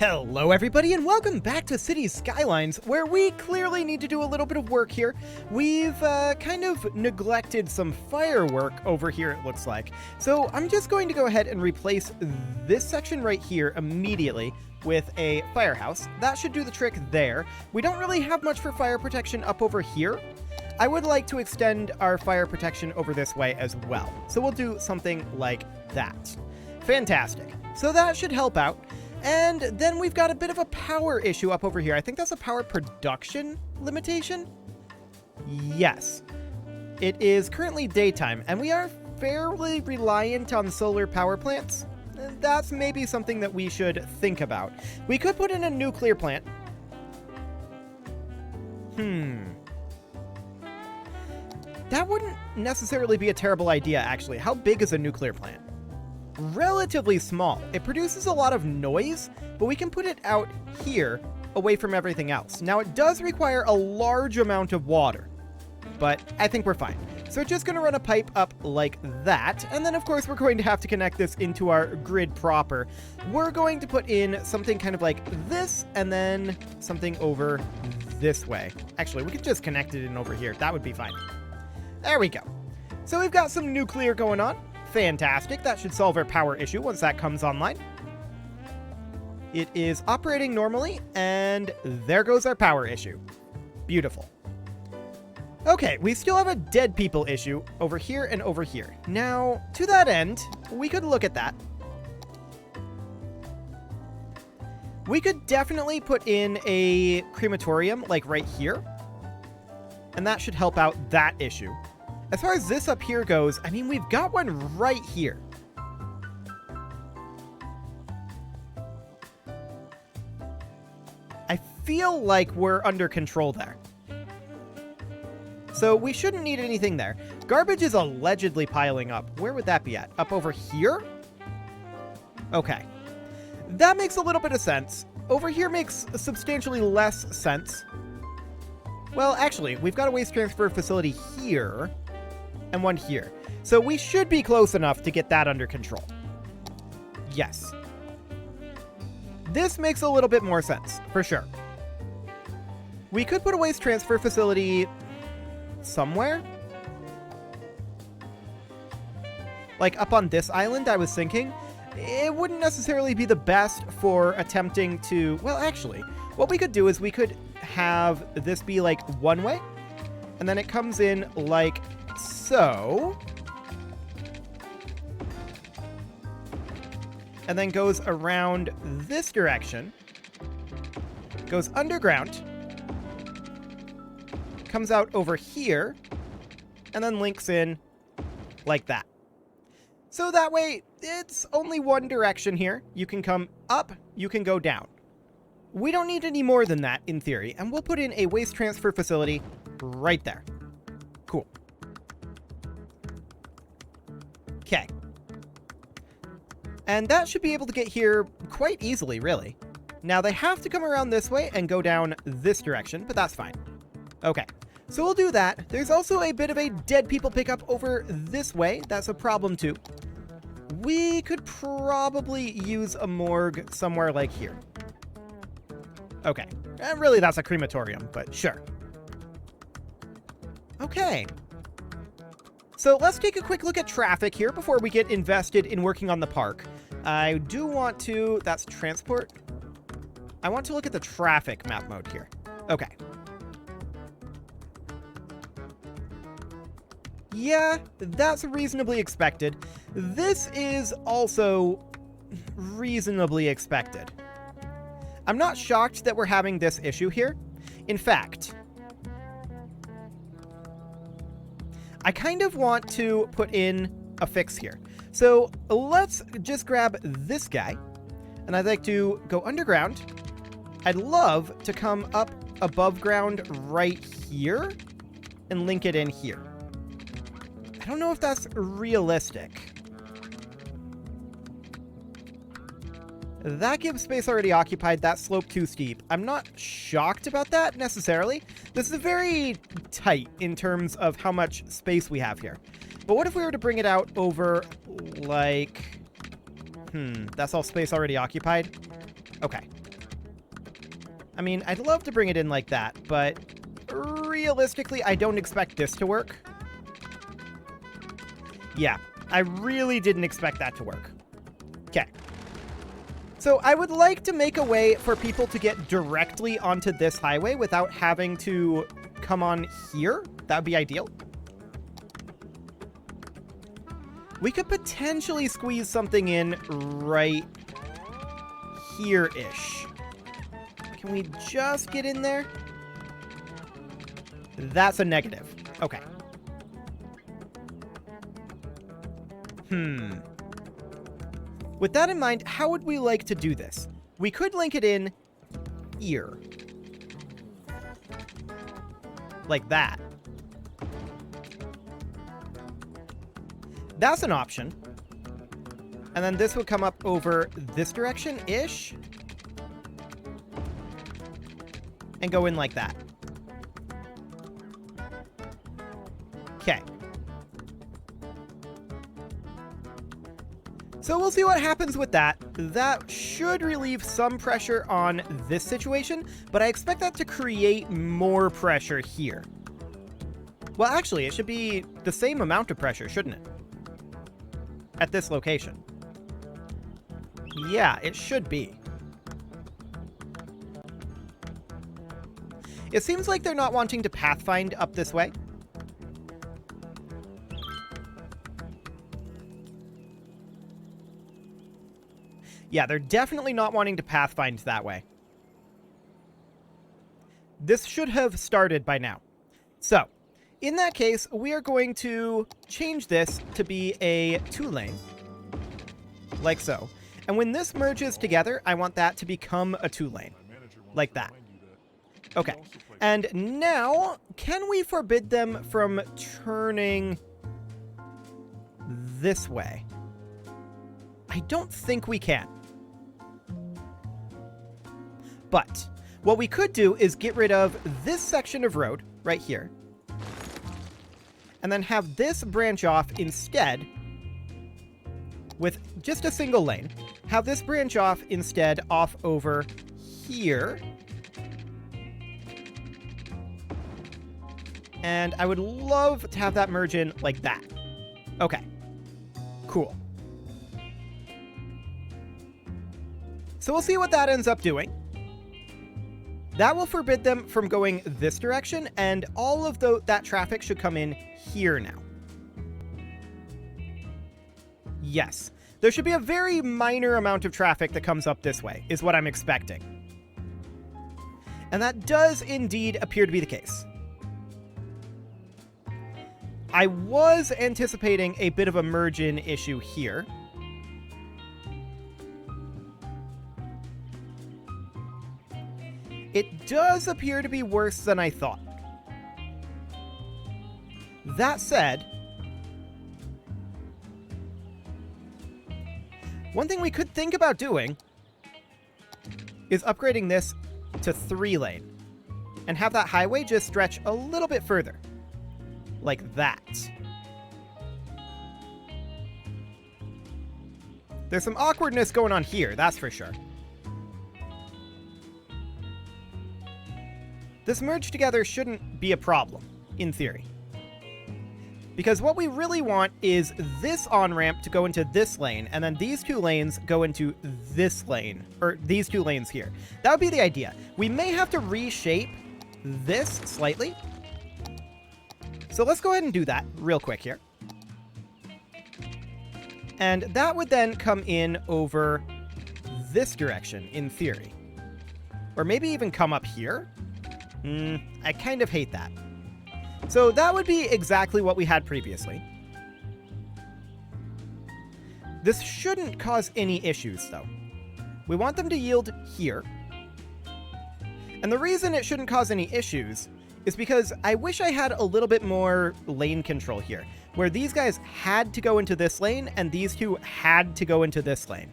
Hello everybody and welcome back to Cities Skylines, where we clearly need to do a little bit of work here. We've kind of neglected some firework over here, it looks like. So I'm just going to go ahead and replace this section right here immediately with a firehouse. That should do the trick there. We don't really have much for fire protection up over here. I would like to extend our fire protection over this way as well. So we'll do something like that. Fantastic. So that should help out. And then we've got a bit of a power issue up over here. I think that's a power production limitation? Yes. It is currently daytime, and we are fairly reliant on solar power plants. That's maybe something that we should think about. We could put in a nuclear plant. That wouldn't necessarily be a terrible idea, actually. How big is a nuclear plant? Relatively small. It produces a lot of noise, but we can put it out here away from everything else. Now, it does require a large amount of water, but I think we're fine. So we're just going to run a pipe up like that, and then of course we're going to have to connect this into our grid proper. We're going to put in something kind of like this, and then something over this way. Actually, we could just connect it in over here. That would be fine. There we go. So we've got some nuclear going on. Fantastic. That should solve our power issue once that comes online. It is operating normally, and there goes our power issue. Beautiful. Okay, we still have a dead people issue over here and over here. Now, to that end, we could look at that. We could definitely put in a crematorium, like right here. And that should help out that issue. As far as this up here goes, I mean, we've got one right here. I feel like we're under control there. So we shouldn't need anything there. Garbage is allegedly piling up. Where would that be at? Up over here? Okay. That makes a little bit of sense. Over here makes substantially less sense. Well, actually, we've got a waste transfer facility here. And one here. So we should be close enough to get that under control. Yes. This makes a little bit more sense, for sure. We could put a waste transfer facility somewhere. Like up on this island, I was thinking. It wouldn't necessarily be the best for attempting to... Well, actually, what we could do is we could have this be like one way. And then it comes in like... so, and then goes around this direction, goes underground, comes out over here, and then links in like that. So that way, it's only one direction here. You can come up, you can go down. We don't need any more than that in theory, and we'll put in a waste transfer facility right there. Cool. Okay. And that should be able to get here quite easily, really. Now, they have to come around this way and go down this direction, but that's fine. Okay. So we'll do that. There's also a bit of a dead people pickup over this way. That's a problem, too. We could probably use a morgue somewhere like here. Okay. Really, that's a crematorium, but sure. Okay. So let's take a quick look at traffic here before we get invested in working on the park. I do want to... That's transport. I want to look at the traffic map mode here. Okay. Yeah, that's reasonably expected. This is also reasonably expected. I'm not shocked that we're having this issue here. In fact... I kind of want to put in a fix here. So let's just grab this guy, and I'd like to go underground. I'd love to come up above ground right here and link it in here. I don't know if that's realistic. That gives space already occupied. That slope too steep. I'm not shocked about that necessarily. This is very tight in terms of how much space we have here. But what if we were to bring it out over like... that's all space already occupied? Okay. I mean, I'd love to bring it in like that, but realistically, I don't expect this to work. Yeah, I really didn't expect that to work. Okay. So I would like to make a way for people to get directly onto this highway without having to come on here. That would be ideal. We could potentially squeeze something in right here-ish. Can we just get in there? That's a negative. Okay. With that in mind, how would we like to do this? We could link it in here. Like that. That's an option. And then this would come up over this direction-ish. And go in like that. Okay. So we'll see what happens with that. That should relieve some pressure on this situation, but I expect that to create more pressure here. Well, actually, it should be the same amount of pressure, shouldn't it? At this location. Yeah, it should be. It seems like they're not wanting to pathfind up this way. Yeah, they're definitely not wanting to pathfind that way. This should have started by now. So, in that case, we are going to change this to be a 2-lane. Like so. And when this merges together, I want that to become a 2-lane. Like that. Okay. And now, can we forbid them from turning this way? I don't think we can. But what we could do is get rid of this section of road right here. And then have this branch off instead with just a single lane. Have this branch off instead off over here. And I would love to have that merge in like that. Okay. Cool. So we'll see what that ends up doing. That will forbid them from going this direction, and all of that traffic should come in here now. Yes. There should be a very minor amount of traffic that comes up this way, is what I'm expecting. And that does indeed appear to be the case. I was anticipating a bit of a merge-in issue here. It does appear to be worse than I thought. That said, one thing we could think about doing is upgrading this to 3-lane and have that highway just stretch a little bit further. Like that. There's some awkwardness going on here, that's for sure. This merge together shouldn't be a problem, in theory. Because what we really want is this on-ramp to go into this lane, and then these 2 lanes go into this lane, or these 2 lanes here. That would be the idea. We may have to reshape this slightly. So let's go ahead and do that real quick here. And that would then come in over this direction, in theory. Or maybe even come up here. I kind of hate that. So that would be exactly what we had previously. This shouldn't cause any issues, though. We want them to yield here. And the reason it shouldn't cause any issues is because I wish I had a little bit more lane control here, where these guys had to go into this lane and these 2 had to go into this lane.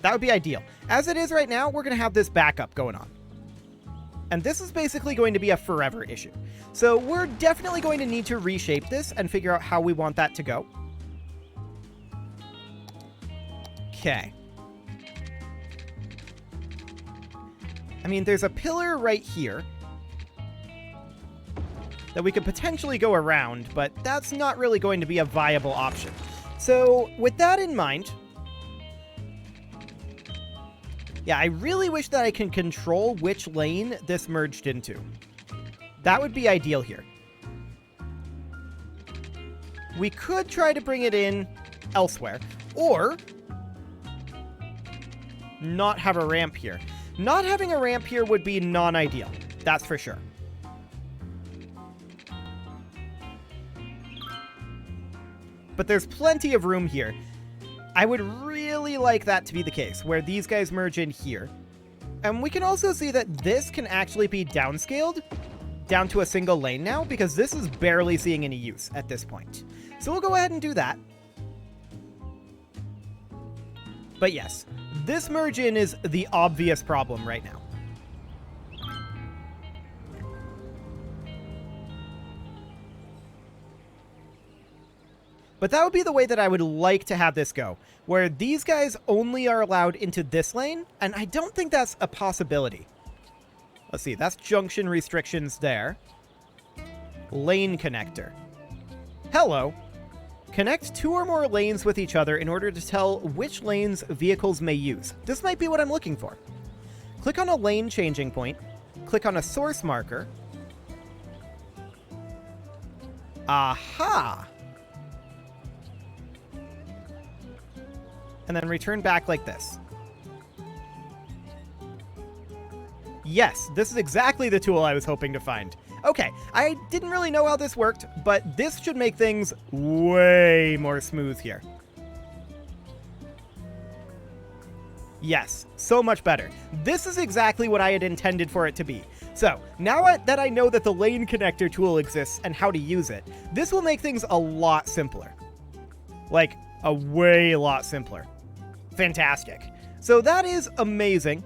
That would be ideal. As it is right now, we're going to have this backup going on. And this is basically going to be a forever issue. So we're definitely going to need to reshape this and figure out how we want that to go. Okay. I mean, there's a pillar right here that we could potentially go around, but that's not really going to be a viable option. So with that in mind, yeah, I really wish that I can control which lane this merged into. That would be ideal here. We could try to bring it in elsewhere, or not have a ramp here. Not having a ramp here would be non-ideal, that's for sure. But there's plenty of room here. I would really like that to be the case, where these guys merge in here. And we can also see that this can actually be downscaled down to a single lane now, because this is barely seeing any use at this point. So we'll go ahead and do that. But yes, this merge in is the obvious problem right now. But that would be the way that I would like to have this go, where these guys only are allowed into this lane, and I don't think that's a possibility. Let's see, that's junction restrictions there. Lane connector. Hello. Connect 2 or more lanes with each other in order to tell which lanes vehicles may use. This might be what I'm looking for. Click on a lane changing point. Click on a source marker. Aha! And then return back like this. Yes, this is exactly the tool I was hoping to find. Okay, I didn't really know how this worked, but this should make things way more smooth here. Yes, so much better. This is exactly what I had intended for it to be. So, now that I know that the lane connector tool exists and how to use it, this will make things a lot simpler. Like, a way lot simpler. Fantastic. So that is amazing.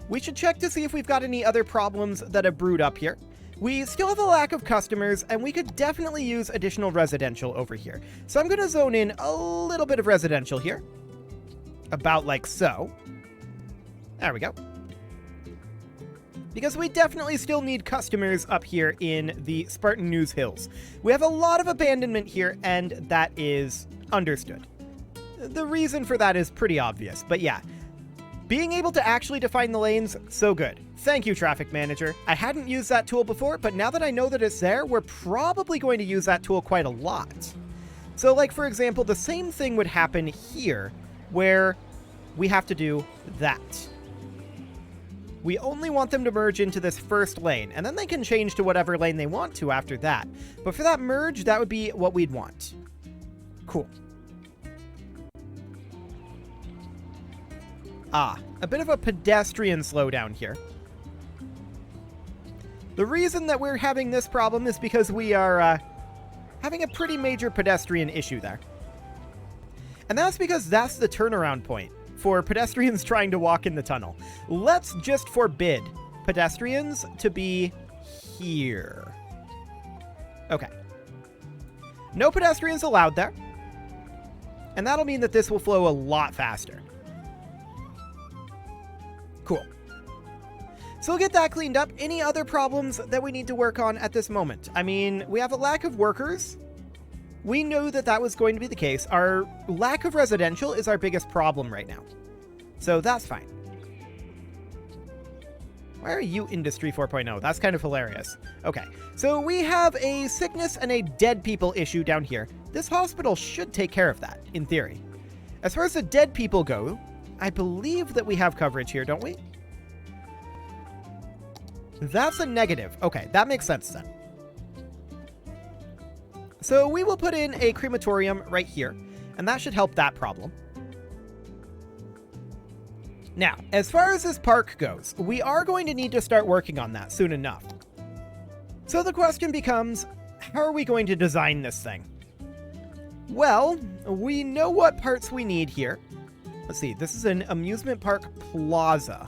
We should check to see if we've got any other problems that have brewed up here. We still have a lack of customers, and we could definitely use additional residential over here. So I'm going to zone in a little bit of residential here. About like so. There we go. Because we definitely still need customers up here in the Spartan News Hills. We have a lot of abandonment here, and that is understood. The reason for that is pretty obvious, but yeah. Being able to actually define the lanes, so good. Thank you, Traffic Manager. I hadn't used that tool before, but now that I know that it's there, we're probably going to use that tool quite a lot. So, like, for example, the same thing would happen here, where we have to do that. We only want them to merge into this first lane, and then they can change to whatever lane they want to after that. But for that merge, that would be what we'd want. Cool. Ah, a bit of a pedestrian slowdown here. The reason that we're having this problem is because we are having a pretty major pedestrian issue there. And that's because that's the turnaround point for pedestrians trying to walk in the tunnel. Let's just forbid pedestrians to be here. Okay. No pedestrians allowed there. And that'll mean that this will flow a lot faster. Cool. So we'll get that cleaned up. Any other problems that we need to work on at this moment? I mean, we have a lack of workers. We knew that that was going to be the case. Our lack of residential is our biggest problem right now. So that's fine. Why are you Industry 4.0? That's kind of hilarious. Okay, so we have a sickness and a dead people issue down here. This hospital should take care of that, in theory. As far as the dead people go, I believe that we have coverage here, don't we? That's a negative. Okay, that makes sense then. So we will put in a crematorium right here, and that should help that problem. Now, as far as this park goes, we are going to need to start working on that soon enough. So the question becomes, how are we going to design this thing? Well, we know what parts we need here. Let's see, this is an amusement park plaza.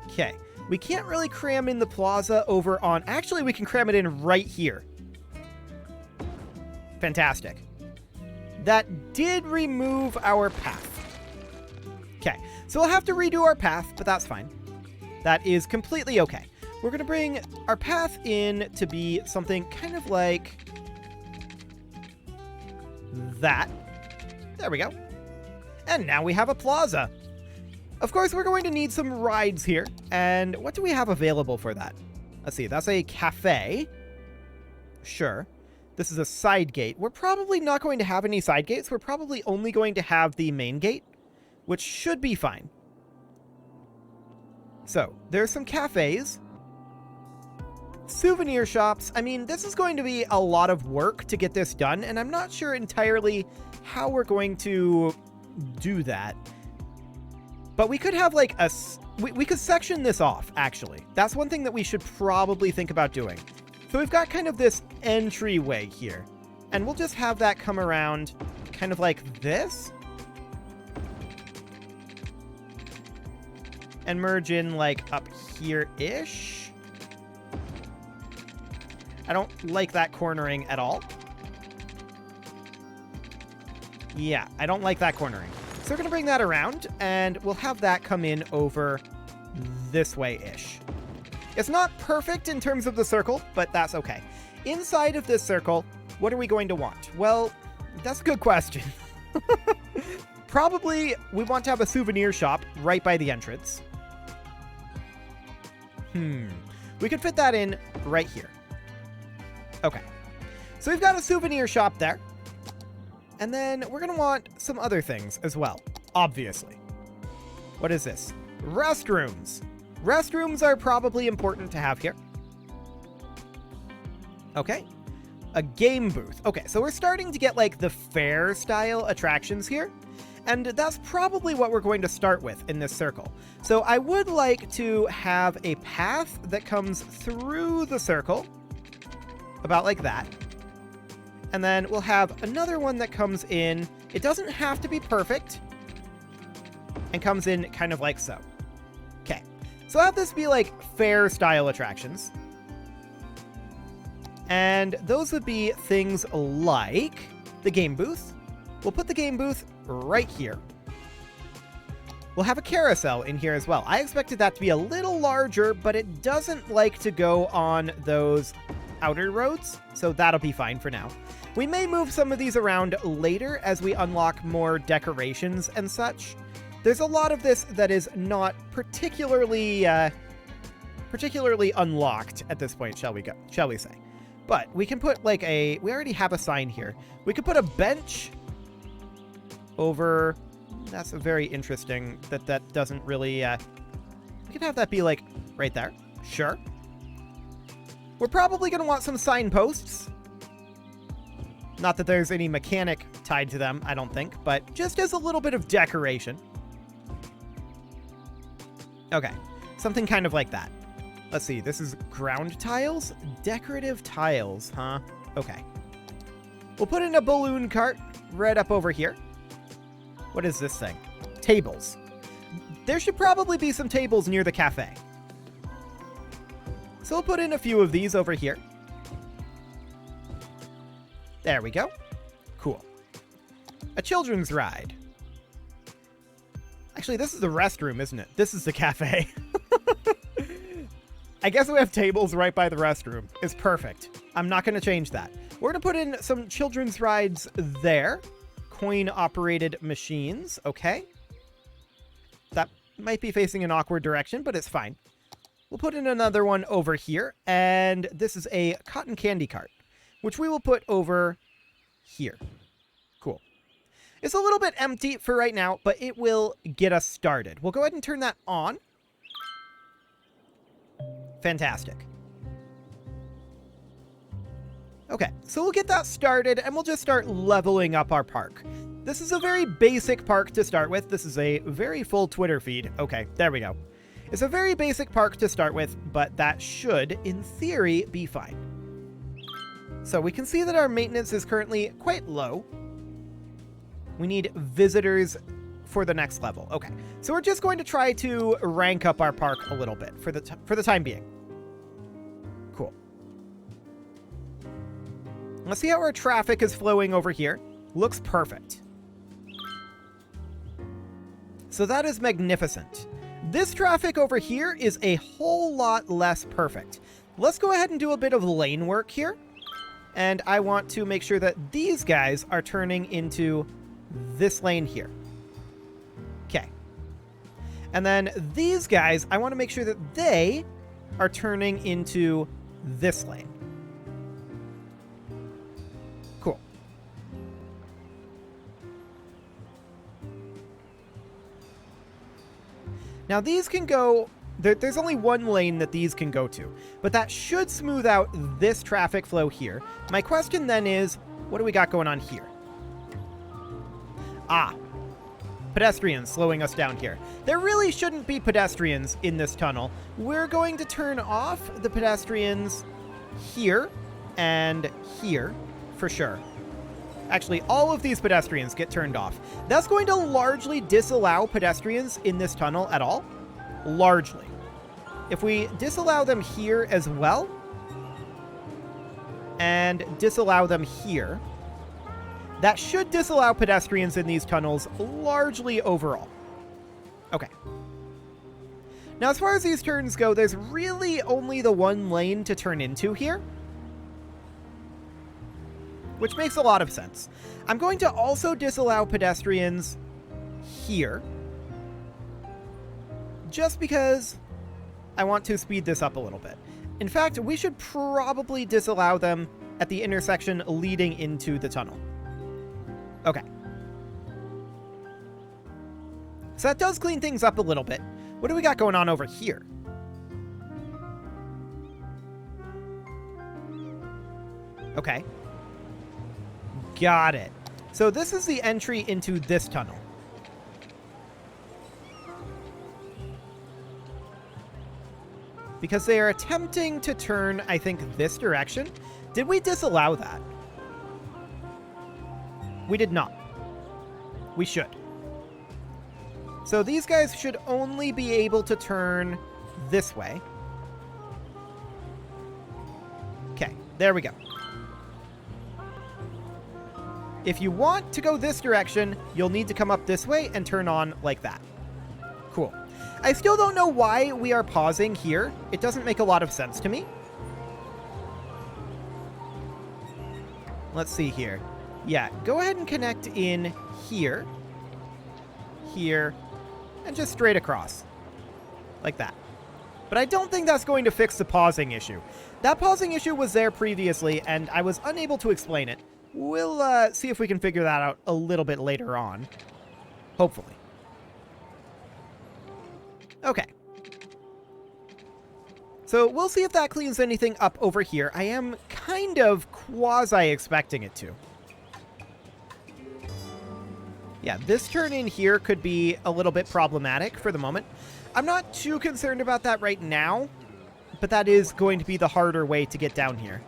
Okay, we can't really cram in the plaza over on... Actually, we can cram it in right here. Fantastic. That did remove our path. Okay, so we'll have to redo our path, but that's fine. That is completely okay. We're going to bring our path in to be something kind of like that. There we go. And now we have a plaza. Of course, we're going to need some rides here. And what do we have available for that? Let's see. That's a cafe. Sure. This is a side gate. We're probably not going to have any side gates. We're probably only going to have the main gate, which should be fine. So, there's some cafes. Souvenir shops. I mean, this is going to be a lot of work to get this done, and I'm not sure entirely how we're going to do that. But we could have like we could section this off, actually. That's one thing that we should probably think about doing. So we've got kind of this entryway here, and we'll just have that come around kind of like this. And merge in like up here-ish. I don't like that cornering at all. Yeah, I don't like that cornering. So we're going to bring that around, and we'll have that come in over this way-ish. It's not perfect in terms of the circle, but that's okay. Inside of this circle, what are we going to want? Well, that's a good question. Probably we want to have a souvenir shop right by the entrance. We could fit that in right here. Okay. So we've got a souvenir shop there. And then we're going to want some other things as well, obviously. What is this? Restrooms. Restrooms are probably important to have here. Okay. A game booth. Okay, so we're starting to get like the fair style attractions here. And that's probably what we're going to start with in this circle. So I would like to have a path that comes through the circle, about like that. And then we'll have another one that comes in. It doesn't have to be perfect. And comes in kind of like so. Okay. So I'll have this be like fair style attractions. And those would be things like the game booth. We'll put the game booth right here. We'll have a carousel in here as well. I expected that to be a little larger, but it doesn't like to go on those outer roads, so that'll be fine for now. We may move some of these around later as we unlock more decorations and such. There's a lot of this that is not particularly unlocked at this point, shall we say. But we can put like we already have a sign here. We could put a bench over. That's a very interesting that doesn't really, we could have that be like right there. Sure. We're probably going to want some signposts. Not that there's any mechanic tied to them, I don't think, but just as a little bit of decoration. Okay, something kind of like that. Let's see, this is ground tiles? Decorative tiles, huh? Okay. We'll put in a balloon cart right up over here. What is this thing? Tables. There should probably be some tables near the cafe. So we'll put in a few of these over here. There we go. Cool. A children's ride. Actually, this is the restroom, isn't it? This is the cafe. I guess we have tables right by the restroom. It's perfect. I'm not going to change that. We're going to put in some children's rides there. Coin-operated machines. Okay. That might be facing an awkward direction, but it's fine. We'll put in another one over here, and this is a cotton candy cart, which we will put over here. Cool. It's a little bit empty for right now, but it will get us started. We'll go ahead and turn that on. Fantastic. Okay, so we'll get that started, and we'll just start leveling up our park. This is a very basic park to start with. This is a very full Twitter feed. Okay, there we go. It's a very basic park to start with, but that should, in theory, be fine. So we can see that our maintenance is currently quite low. We need visitors for the next level. Okay, so we're just going to try to rank up our park a little bit for the time being. Cool. Let's see how our traffic is flowing over here. Looks perfect. So that is magnificent. This traffic over here is a whole lot less perfect. Let's go ahead and do a bit of lane work here. And I want to make sure that these guys are turning into this lane here. Okay. And then these guys, I want to make sure that they are turning into this lane. Cool. Now these can go, there's only one lane that these can go to, but that should smooth out this traffic flow here. My question then is, what do we got going on here? Ah, pedestrians slowing us down here. There really shouldn't be pedestrians in this tunnel. We're going to turn off the pedestrians here and here for sure. Actually, all of these pedestrians get turned off. That's going to largely disallow pedestrians in this tunnel at all. Largely. If we disallow them here as well, and disallow them here, that should disallow pedestrians in these tunnels largely overall. Okay. Now, as far as these turns go, there's really only the one lane to turn into here, which makes a lot of sense. I'm going to also disallow pedestrians here, just because I want to speed this up a little bit. In fact, we should probably disallow them at the intersection leading into the tunnel. Okay. So that does clean things up a little bit. What do we got going on over here? Okay. Got it. So this is the entry into this tunnel. Because they are attempting to turn, I think, this direction. Did we disallow that? We did not. We should. So these guys should only be able to turn this way. Okay, there we go. If you want to go this direction, you'll need to come up this way and turn on like that. Cool. I still don't know why we are pausing here. It doesn't make a lot of sense to me. Let's see here. Yeah, go ahead and connect in here, here, and just straight across. Like that. But I don't think that's going to fix the pausing issue. That pausing issue was there previously, and I was unable to explain it. We'll see if we can figure that out a little bit later on. Hopefully. Okay. So we'll see if that cleans anything up over here. I am kind of quasi-expecting it to. Yeah, this turn in here could be a little bit problematic for the moment. I'm not too concerned about that right now, but that is going to be the harder way to get down here.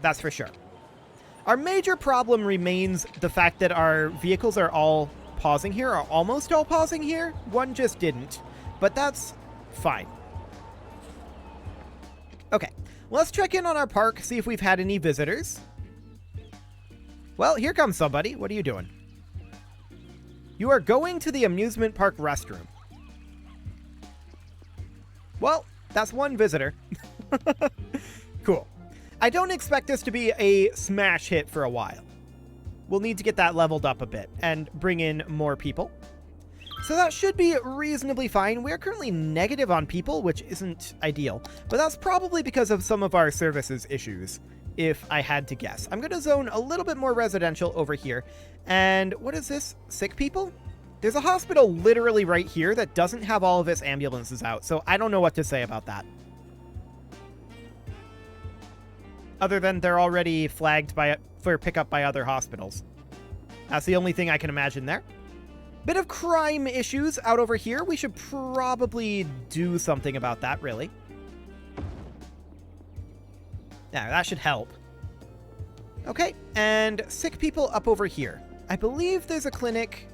That's for sure. Our major problem remains the fact that our vehicles are all pausing here, or almost all pausing here. One just didn't, but that's fine. Okay, let's check in on our park, see if we've had any visitors. Well, here comes somebody. What are you doing? You are going to the amusement park restroom. Well, that's one visitor. Cool. I don't expect this to be a smash hit for a while. We'll need to get that leveled up a bit and bring in more people. So that should be reasonably fine. We're currently negative on people, which isn't ideal, but that's probably because of some of our services issues, if I had to guess. I'm going to zone a little bit more residential over here. And what is this? Sick people? There's a hospital literally right here that doesn't have all of its ambulances out, so I don't know what to say about that. Other than they're already flagged for pickup by other hospitals. That's the only thing I can imagine there. Bit of crime issues out over here. We should probably do something about that, really. Yeah, that should help. Okay, and sick people up over here. I believe there's a clinic.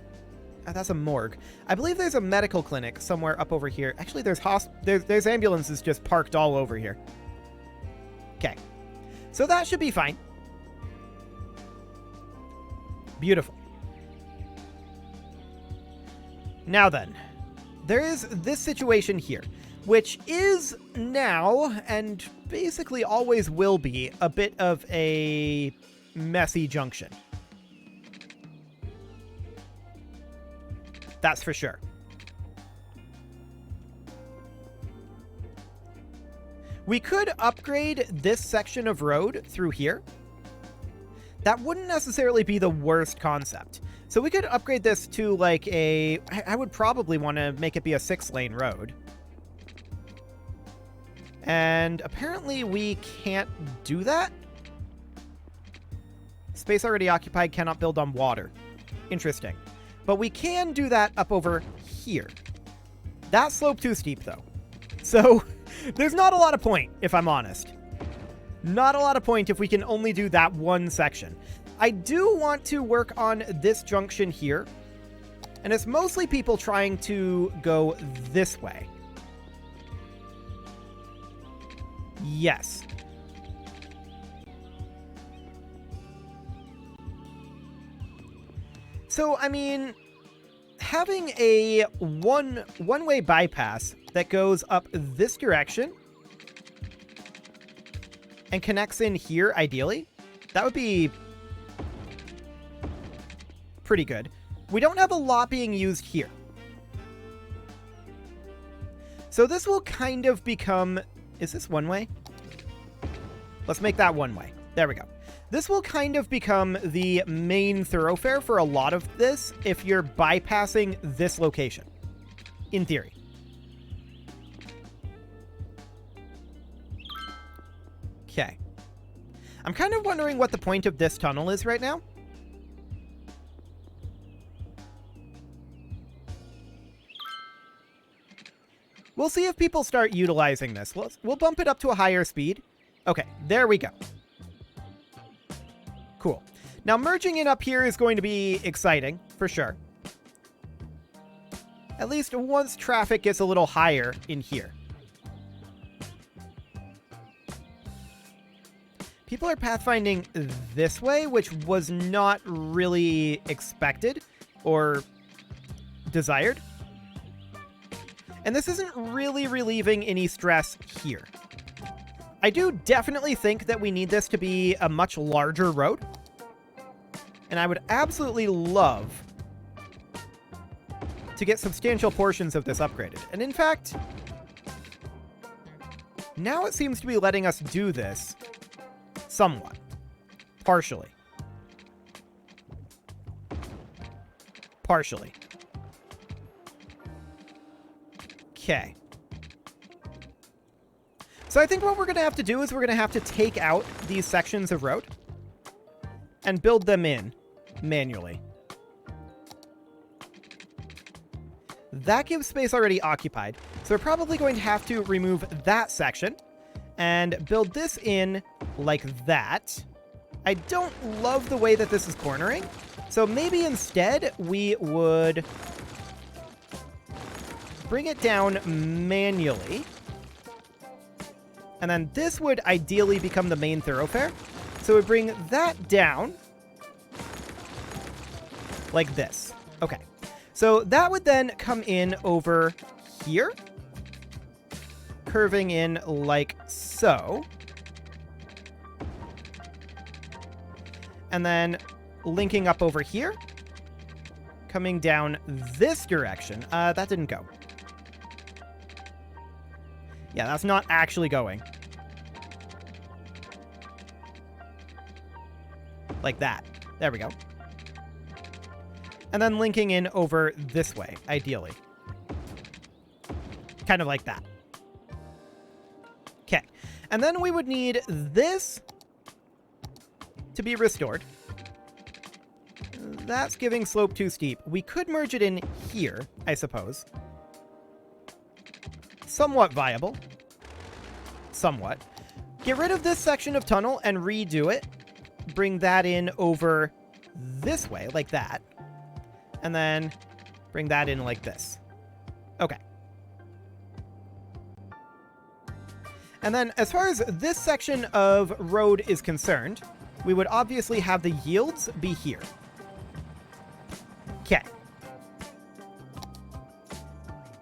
That's a morgue. I believe there's a medical clinic somewhere up over here. Actually, there's ambulances just parked all over here. Okay. So that should be fine. Beautiful. Now then, there is this situation here, which is now, and basically always will be, a bit of a messy junction. That's for sure. We could upgrade this section of road through here. That wouldn't necessarily be the worst concept. So we could upgrade this to like a... I would probably want to make it be a 6-lane road. And apparently we can't do that. Space already occupied, cannot build on water. Interesting. But we can do that up over here. That slope too steep though. So there's not a lot of point, if I'm honest. Not a lot of point if we can only do that one section. I do want to work on this junction here. And it's mostly people trying to go this way. Yes. So, I mean, having a one-way bypass that goes up this direction and connects in here, ideally, that would be pretty good. We don't have a lot being used here. So this will kind of become... Is this one way? Let's make that one way. There we go. This will kind of become the main thoroughfare for a lot of this if you're bypassing this location. In theory. Okay. I'm kind of wondering what the point of this tunnel is right now. We'll see if people start utilizing this. We'll bump it up to a higher speed. Okay, there we go. Cool. Now, merging in up here is going to be exciting, for sure. At least once traffic gets a little higher in here. People are pathfinding this way, which was not really expected or desired. And this isn't really relieving any stress here. I do definitely think that we need this to be a much larger road. And I would absolutely love to get substantial portions of this upgraded. And in fact, now it seems to be letting us do this somewhat. Partially. Partially. Okay. So I think what we're going to have to do is we're going to have to take out these sections of road and build them in manually. That gives space already occupied. So we're probably going to have to remove that section and build this in like that. I don't love the way that this is cornering. So maybe instead we would bring it down manually. And then this would ideally become the main thoroughfare. So we bring that down like this. Okay. So that would then come in over here. Curving in like so. And then linking up over here. Coming down this direction. That didn't go. Yeah, that's not actually going. Like that. There we go. And then linking in over this way, ideally. Kind of like that. Okay. And then we would need this to be restored. That's giving slope too steep. We could merge it in here, I suppose. Somewhat viable. Somewhat. Get rid of this section of tunnel and redo it. Bring that in over this way, like that. And then bring that in like this. Okay. And then as far as this section of road is concerned, we would obviously have the yields be here. Okay.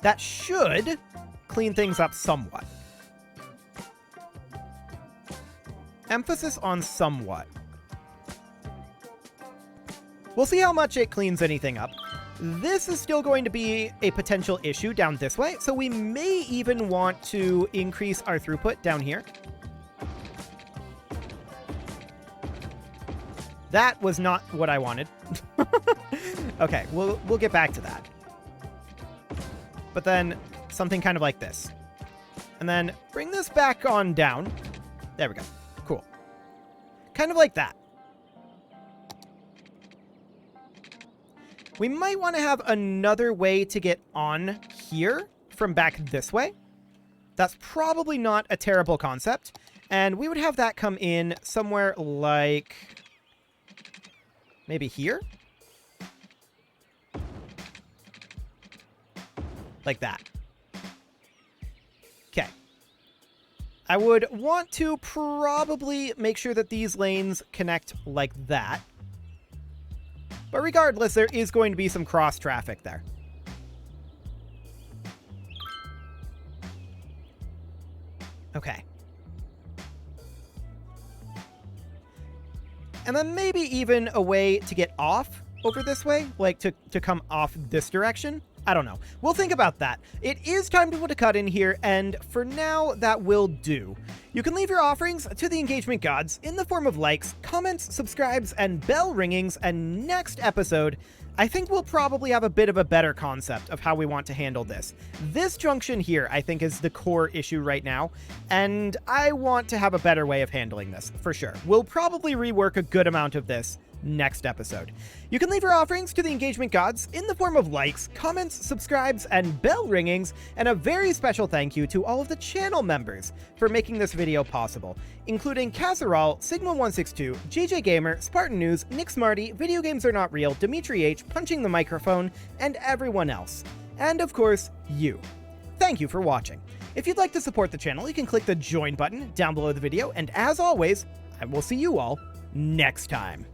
That should clean things up somewhat. Emphasis on somewhat. We'll see how much it cleans anything up. This is still going to be a potential issue down this way, so we may even want to increase our throughput down here. That was not what I wanted. Okay, we'll get back to that. But then something kind of like this. And then bring this back on down. There we go. Cool. Kind of like that. We might want to have another way to get on here from back this way. That's probably not a terrible concept. And we would have that come in somewhere like maybe here? Like that. Okay. I would want to probably make sure that these lanes connect like that. But regardless, there is going to be some cross traffic there. Okay. And then maybe even a way to get off over this way, like to come off this direction. I don't know. We'll think about that. It is time to put a cut in here, and for now, that will do. You can leave your offerings to the engagement gods in the form of likes, comments, subscribes, and bell ringings, and next episode, I think we'll probably have a bit of a better concept of how we want to handle this. This junction here, I think, is the core issue right now, and I want to have a better way of handling this, for sure. We'll probably rework a good amount of this next episode. You can leave your offerings to the engagement gods in the form of likes, comments, subscribes, and bell ringings, and a very special thank you to all of the channel members for making this video possible, including Casserole, Sigma162, JJ Gamer, Spartan News, Nick Smarty, Video Games Are Not Real, Dimitri H, Punching the Microphone, and everyone else. And of course, you. Thank you for watching. If you'd like to support the channel, you can click the join button down below the video, and as always, I will see you all next time.